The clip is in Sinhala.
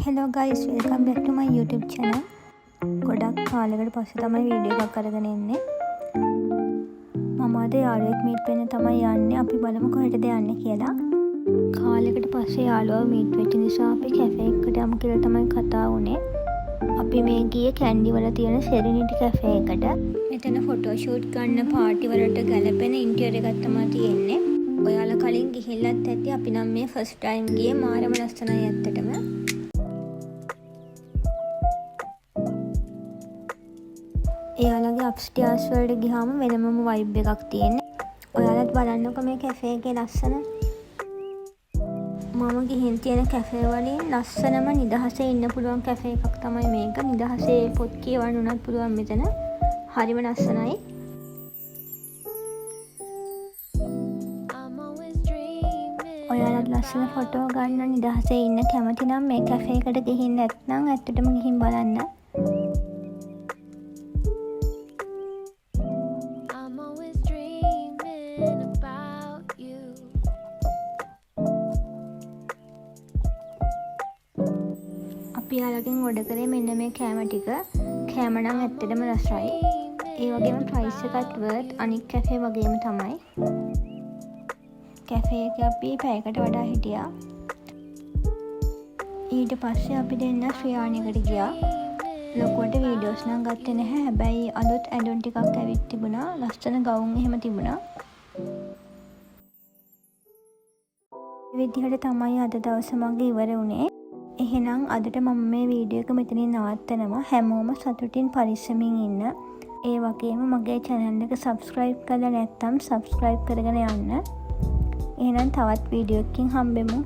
Hello guys, welcome back to my YouTube channel. ගොඩක් කාලයකට පස්සේ තමයි වීඩියෝ එකක් අරගෙන ඉන්නේ. මම අද යාළුවෙක් මීට් වෙන්න තමයි යන්නේ. අපි බලමු කොහෙටද යන්නේ කියලා. කාලයකට පස්සේ යාළුවා මීට් වෙච්ච නිසා අපි කැෆේ එකකට යමු කියලා තමයි කතා වුනේ. අපි මේ ගියේ කැන්ඩි වල තියෙන සෙරෙනිටි කැෆේ එකට. මෙතන ෆොටෝ ෂූට් ගන්න පාටි වලට ගැලපෙන ඉන්ටීරියර් එකක් තමයි තියෙන්නේ. ඔයාලා කලින් ගිහිල්ලත් ඇති. අපි නම් මේ ෆස්ට් ටයිම් ගියේ. මාරම ලස්සනයි ඇත්තටම. එයාලගේ අප්ස්ටේර්ස් වලට ගියාම වෙනමම වයිබ් එකක් තියෙන්නේ. ඔයාලත් බලන්නකෝ මේ කැෆේ එකේ ලස්සන. මම ගිහින් තියෙන කැෆේ වලින් ලස්සනම නිදහසේ ඉන්න පුළුවන් කැෆේ එකක් තමයි මේක. නිදහසේ පොත් කියවන්න උනත් පුළුවන් මෙතන. හරිම ලස්සනයි. ඔයාලත් ලස්සන ෆොටෝ ගන්න නිදහසේ ඉන්න කැමති නම් මේ කැෆේ එකට ගිහින් නැත්නම් ඇත්තටම ගිහින් බලන්න. අපි යාළුවගෙන් ඕඩර් කරේ මෙන්න මේ කෑම ටික. කෑම නම් ඇත්තටම රසයි. ඒ වගේම ප්‍රයිස් එකත් වර්ත් අනික් කැෆේ වගේම තමයි. කැෆේ එකේ අපි පැයකට වඩා හිටියා. ඊට පස්සේ අපි දෙන්න ශ්‍රියාණියකට ගියා. ලොකුවට වීඩියෝස් නම් ගත්තේ නැහැ. හැබැයි අලුත් ඇඩොන් ටිකක් ඇවිත් තිබුණා. ලස්සන ගවුම් එහෙම තිබුණා. මේ විදිහට තමයි අද දවස මගේ ඉවර වුණේ. එහෙනම් අදට මම මේ වීඩියෝ එක මෙතනින් නවත්තනවා. හැමෝම සතුටින් පරිස්සමින් ඉන්න. ඒ වගේම මගේ channel එක subscribe කරලා නැත්නම් subscribe කරගෙන යන්න. එහෙනම් තවත් වීඩියෝ එකකින් හම්බෙමු.